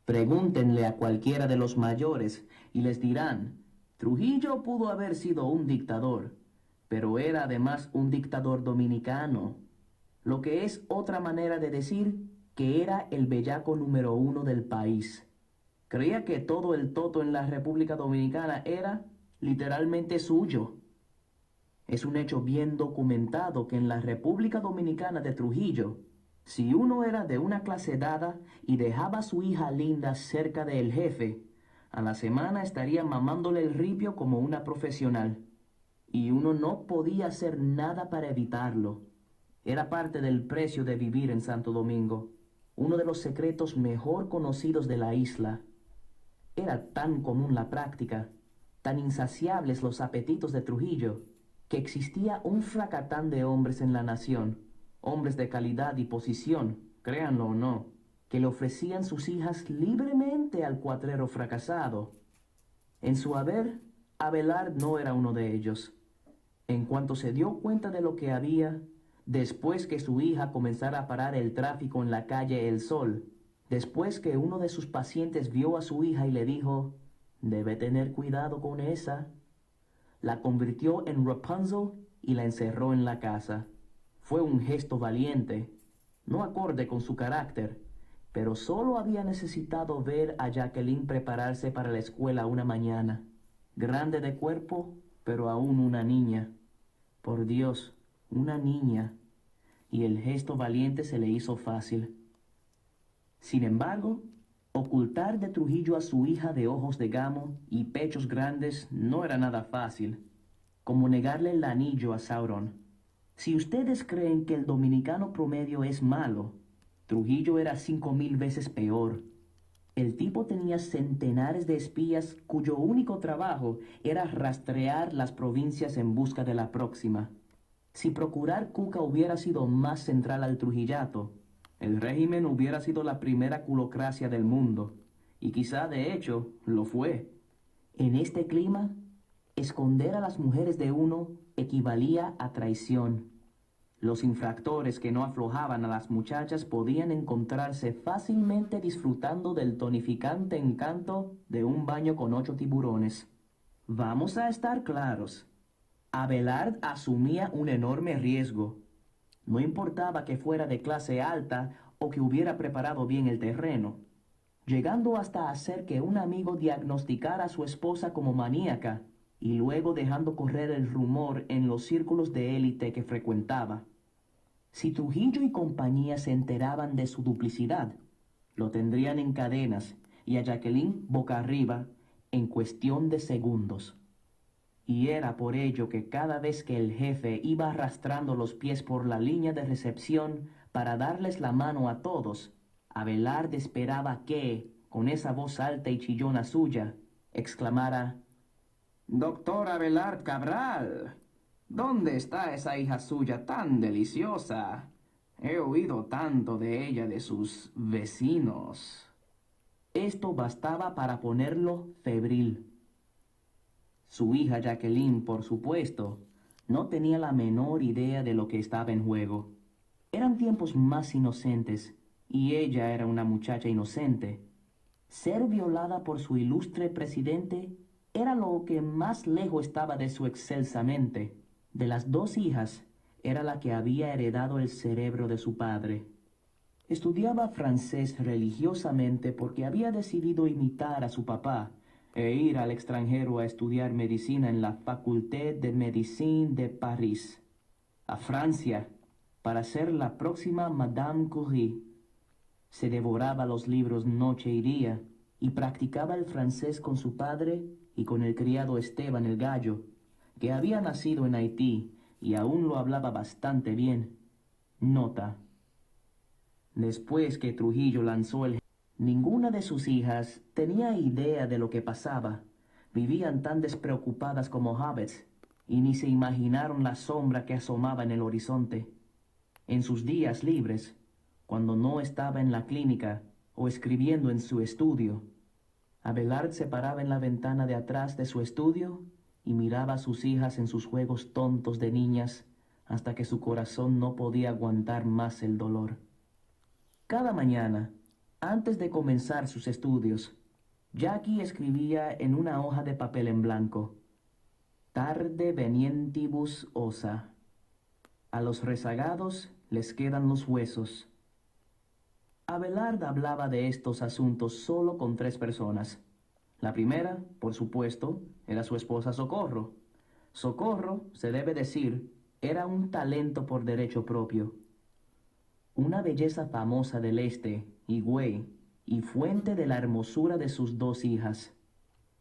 Pregúntenle a cualquiera de los mayores y les dirán, Trujillo pudo haber sido un dictador, pero era además un dictador dominicano, lo que es otra manera de decir que era el bellaco número uno del país. Creía que todo el toto en la República Dominicana era literalmente suyo. Es un hecho bien documentado que en la República Dominicana de Trujillo, si uno era de una clase dada y dejaba a su hija linda cerca del jefe, a la semana estaría mamándole el ripio como una profesional. Y uno no podía hacer nada para evitarlo. Era parte del precio de vivir en Santo Domingo, uno de los secretos mejor conocidos de la isla. Era tan común la práctica, tan insaciables los apetitos de Trujillo, que existía un fracatán de hombres en la nación, hombres de calidad y posición, créanlo o no, que le ofrecían sus hijas libremente al cuatrero fracasado. En su haber, Abelard no era uno de ellos. En cuanto se dio cuenta de lo que había, después que su hija comenzara a parar el tráfico en la calle El Sol, después que uno de sus pacientes vio a su hija y le dijo, «Debe tener cuidado con esa», la convirtió en Rapunzel y la encerró en la casa. Fue un gesto valiente, no acorde con su carácter, pero solo había necesitado ver a Jacqueline prepararse para la escuela una mañana, grande de cuerpo, pero aún una niña. Por Dios, una niña. Y el gesto valiente se le hizo fácil. Sin embargo, ocultar de Trujillo a su hija de ojos de gamo y pechos grandes no era nada fácil, como negarle el anillo a Sauron. Si ustedes creen que el dominicano promedio es malo, Trujillo era 5000 veces peor. El tipo tenía centenares de espías cuyo único trabajo era rastrear las provincias en busca de la próxima. Si procurar cuca hubiera sido más central al trujillato, el régimen hubiera sido la primera culocracia del mundo, y quizá de hecho lo fue. En este clima, esconder a las mujeres de uno equivalía a traición. Los infractores que no aflojaban a las muchachas podían encontrarse fácilmente disfrutando del tonificante encanto de un baño con 8 tiburones. Vamos a estar claros. Abelard asumía un enorme riesgo. No importaba que fuera de clase alta o que hubiera preparado bien el terreno, llegando hasta hacer que un amigo diagnosticara a su esposa como maníaca y luego dejando correr el rumor en los círculos de élite que frecuentaba. Si Trujillo y compañía se enteraban de su duplicidad, lo tendrían en cadenas y a Jacqueline boca arriba en cuestión de segundos. Y era por ello que cada vez que el jefe iba arrastrando los pies por la línea de recepción para darles la mano a todos, Abelard esperaba que, con esa voz alta y chillona suya, exclamara, «Doctor Abelard Cabral, ¿dónde está esa hija suya tan deliciosa? He oído tanto de ella de sus vecinos». Esto bastaba para ponerlo febril. Su hija Jacqueline, por supuesto, no tenía la menor idea de lo que estaba en juego. Eran tiempos más inocentes, y ella era una muchacha inocente. Ser violada por su ilustre presidente era lo que más lejos estaba de su excelsa mente. De las 2 hijas, era la que había heredado el cerebro de su padre. Estudiaba francés religiosamente porque había decidido imitar a su papá e ir al extranjero a estudiar medicina en la Faculté de Médecine de París, a Francia, para ser la próxima Madame Curie. Se devoraba los libros noche y día y practicaba el francés con su padre y con el criado Esteban el Gallo, que había nacido en Haití y aún lo hablaba bastante bien. Nota. Después que Trujillo lanzó el... Ninguna de sus hijas tenía idea de lo que pasaba. Vivían tan despreocupadas como hobbits y ni se imaginaron la sombra que asomaba en el horizonte. En sus días libres, cuando no estaba en la clínica o escribiendo en su estudio, Abelard se paraba en la ventana de atrás de su estudio y miraba a sus hijas en sus juegos tontos de niñas hasta que su corazón no podía aguantar más el dolor. Cada mañana, Antes de comenzar sus estudios, Jackie escribía en una hoja de papel en blanco: Tarde venientibus ossa. A los rezagados les quedan los huesos. Abelard hablaba de estos asuntos solo con 3 personas. La primera, por supuesto, era su esposa Socorro. Socorro, se debe decir, era un talento por derecho propio. Una belleza famosa del este, higüey, y fuente de la hermosura de sus 2 hijas.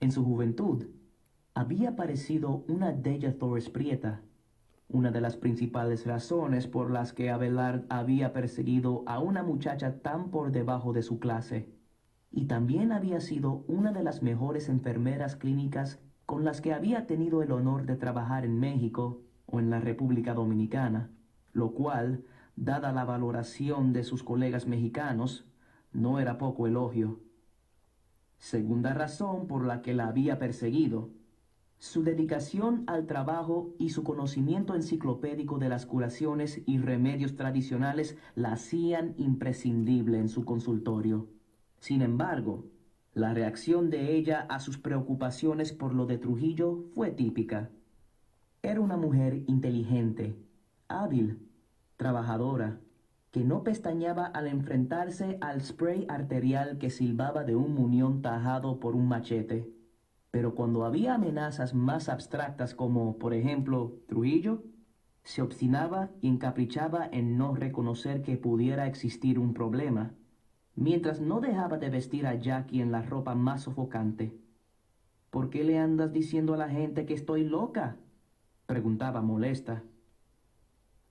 En su juventud, había parecido una Della Torres Prieta, una de las principales razones por las que Abelard había perseguido a una muchacha tan por debajo de su clase, y también había sido una de las mejores enfermeras clínicas con las que había tenido el honor de trabajar en México o en la República Dominicana, lo cual, dada la valoración de sus colegas mexicanos, no era poco elogio. Segunda razón por la que la había perseguido: su dedicación al trabajo y su conocimiento enciclopédico de las curaciones y remedios tradicionales la hacían imprescindible en su consultorio. Sin embargo, la reacción de ella a sus preocupaciones por lo de Trujillo fue típica. Era una mujer inteligente, hábil, trabajadora, que no pestañeaba al enfrentarse al spray arterial que silbaba de un muñón tajado por un machete. Pero cuando había amenazas más abstractas como, por ejemplo, Trujillo, se obstinaba y encaprichaba en no reconocer que pudiera existir un problema, mientras no dejaba de vestir a Jackie en la ropa más sofocante. «¿Por qué le andas diciendo a la gente que estoy loca?», preguntaba molesta.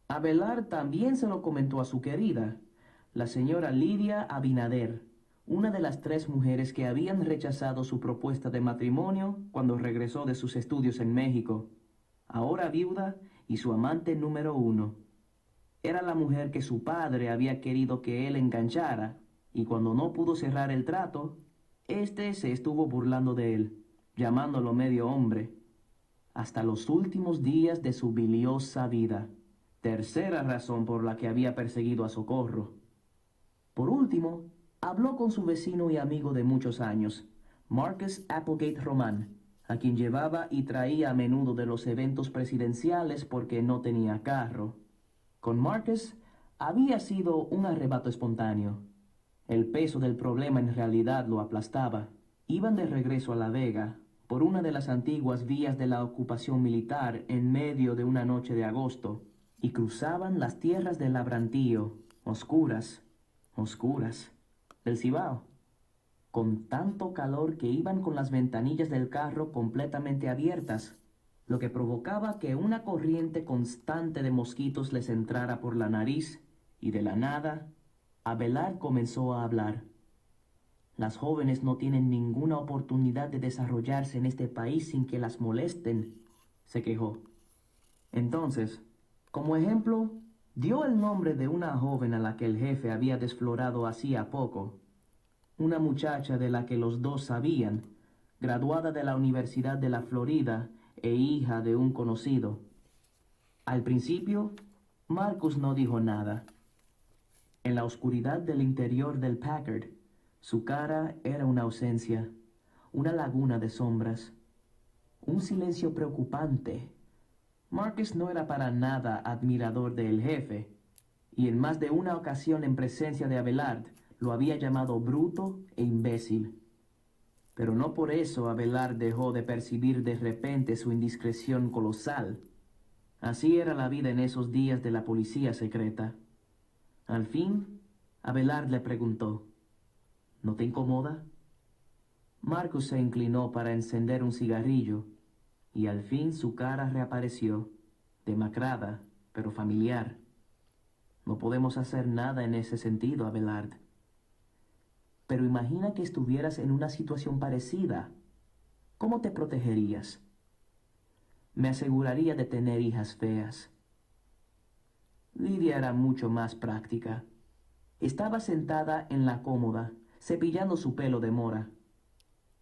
Abelard también se lo comentó a su querida, la señora Lidia Abinader, una de las 3 mujeres que habían rechazado su propuesta de matrimonio cuando regresó de sus estudios en México, ahora viuda y su amante número 1. Era la mujer que su padre había querido que él enganchara, y cuando no pudo cerrar el trato, éste se estuvo burlando de él, llamándolo medio hombre, hasta los últimos días de su biliosa vida. Tercera razón por la que había perseguido a Socorro. Por último, habló con su vecino y amigo de muchos años, Marcus Applegate Román, a quien llevaba y traía a menudo de los eventos presidenciales porque no tenía carro. Con Marcus había sido un arrebato espontáneo. El peso del problema en realidad lo aplastaba. Iban de regreso a La Vega, por una de las antiguas vías de la ocupación militar en medio de una noche de agosto, y cruzaban las tierras del Labrantío, oscuras, oscuras, del Cibao, con tanto calor que iban con las ventanillas del carro completamente abiertas, lo que provocaba que una corriente constante de mosquitos les entrara por la nariz, y de la nada, Abelard comenzó a hablar. «Las jóvenes no tienen ninguna oportunidad de desarrollarse en este país sin que las molesten», se quejó. Entonces, como ejemplo, dio el nombre de una joven a la que el jefe había desflorado hacía poco, una muchacha de la que los 2 sabían, graduada de la Universidad de la Florida e hija de un conocido. Al principio, Marcus no dijo nada. En la oscuridad del interior del Packard, su cara era una ausencia, una laguna de sombras, un silencio preocupante. Marcus no era para nada admirador del jefe, y en más de una ocasión en presencia de Abelard lo había llamado bruto e imbécil. Pero no por eso Abelard dejó de percibir de repente su indiscreción colosal. Así era la vida en esos días de la policía secreta. Al fin, Abelard le preguntó: «¿No te incomoda?». Marcus se inclinó para encender un cigarrillo, y al fin su cara reapareció, demacrada, pero familiar. «No podemos hacer nada en ese sentido, Abelard. Pero imagina que estuvieras en una situación parecida. ¿Cómo te protegerías?». «Me aseguraría de tener hijas feas». Lidia era mucho más práctica. Estaba sentada en la cómoda, cepillando su pelo de mora.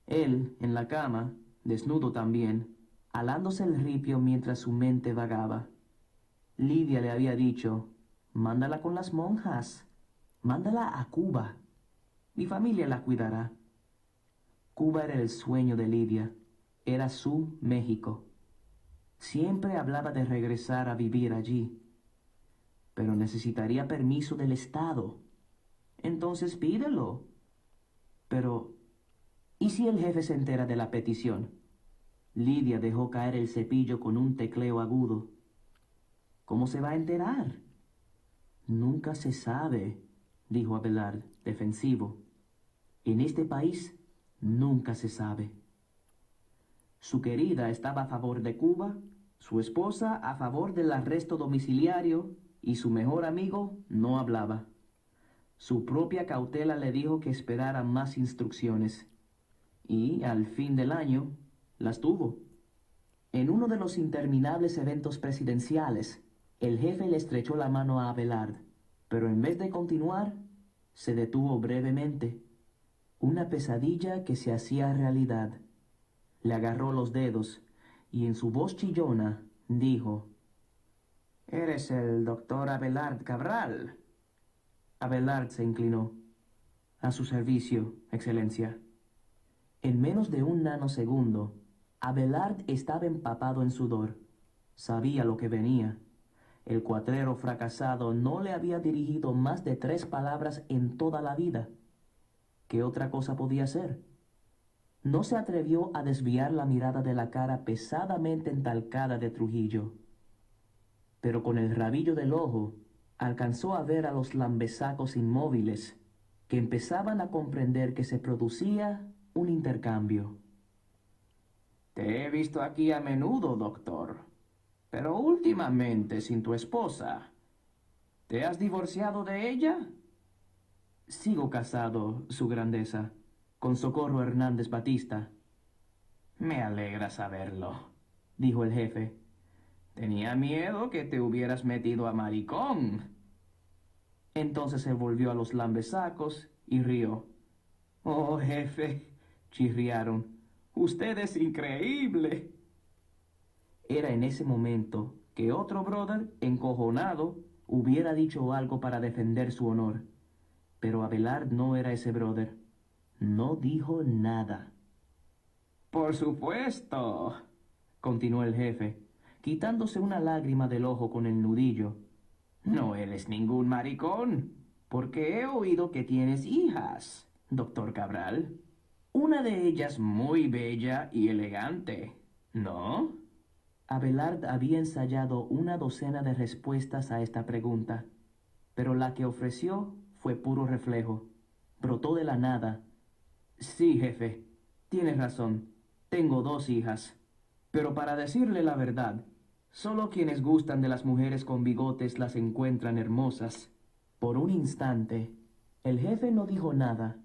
Él, en la cama, desnudo también, alándose el ripio mientras su mente vagaba. Lidia le había dicho: «Mándala con las monjas, mándala a Cuba». Mi familia la cuidará. Cuba era el sueño de Lidia. Era su México. Siempre hablaba de regresar a vivir allí, pero necesitaría permiso del Estado. Entonces pídelo. Pero, ¿y si el jefe se entera de la petición? Lidia dejó caer el cepillo con un tecleo agudo. ¿Cómo se va a enterar? Nunca se sabe, dijo Abelard, defensivo. En este país nunca se sabe. Su querida estaba a favor de Cuba, su esposa a favor del arresto domiciliario y su mejor amigo no hablaba. Su propia cautela le dijo que esperara más instrucciones. Y, al fin del año, las tuvo. En uno de los interminables eventos presidenciales, el jefe le estrechó la mano a Abelard, pero en vez de continuar, se detuvo brevemente. Una pesadilla que se hacía realidad. Le agarró los dedos y en su voz chillona dijo: «¿Eres el doctor Abelard Cabral?» Abelard se inclinó. «A su servicio, Excelencia». En menos de un nanosegundo, Abelard estaba empapado en sudor. Sabía lo que venía. El cuatrero fracasado no le había dirigido más de 3 palabras en toda la vida. ¿Qué otra cosa podía ser? No se atrevió a desviar la mirada de la cara pesadamente entalcada de Trujillo. Pero con el rabillo del ojo alcanzó a ver a los lambesacos inmóviles, que empezaban a comprender que se producía un intercambio. «Te he visto aquí a menudo, doctor, pero últimamente sin tu esposa. ¿Te has divorciado de ella?» «Sigo casado, Su Grandeza, con Socorro Hernández Batista». «Me alegra saberlo», dijo el jefe. «Tenía miedo que te hubieras metido a maricón». Entonces se volvió a los lambesacos y rió. «Oh, jefe», chirriaron, «usted es increíble». Era en ese momento que otro brother, encojonado, hubiera dicho algo para defender su honor. Pero Abelard no era ese brother. No dijo nada. «Por supuesto», continuó el jefe, quitándose una lágrima del ojo con el nudillo. «No eres ningún maricón, porque he oído que tienes hijas, doctor Cabral. Una de ellas muy bella y elegante, ¿no?» Abelard había ensayado una docena de respuestas a esta pregunta, pero la que ofreció fue puro reflejo. Brotó de la nada. «Sí, jefe, tienes razón. Tengo 2 hijas. Pero para decirle la verdad, solo quienes gustan de las mujeres con bigotes las encuentran hermosas». Por un instante, el jefe no dijo nada,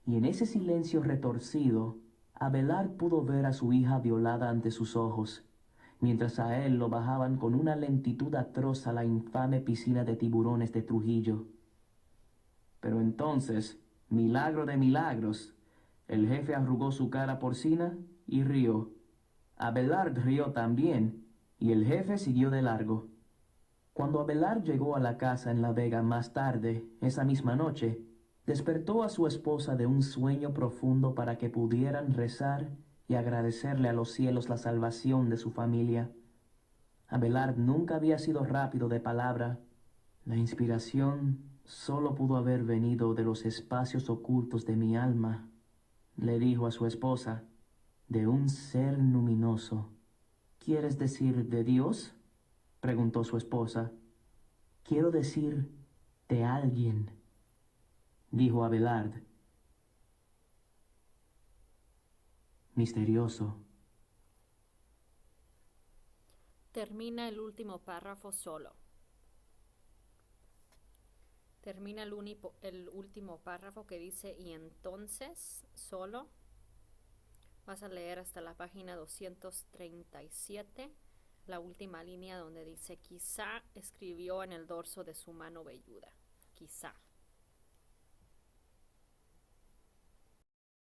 y en ese silencio retorcido, Abelard pudo ver a su hija violada ante sus ojos, mientras a él lo bajaban con una lentitud atroz a la infame piscina de tiburones de Trujillo. Pero entonces, milagro de milagros, el jefe arrugó su cara porcina y rió. Abelard rió también, y el jefe siguió de largo. Cuando Abelard llegó a la casa en La Vega más tarde, esa misma noche, despertó a su esposa de un sueño profundo para que pudieran rezar y agradecerle a los cielos la salvación de su familia. Abelard nunca había sido rápido de palabra. La inspiración solo pudo haber venido de los espacios ocultos de mi alma, le dijo a su esposa, de un ser luminoso. ¿Quieres decir de Dios?, preguntó su esposa. Quiero decir de alguien, dijo Abelard. Misterioso. Termina el último párrafo solo. Termina el último párrafo que dice «y entonces solo». Vas a leer hasta la página 237, la última línea donde dice «quizá escribió en el dorso de su mano velluda». Quizá.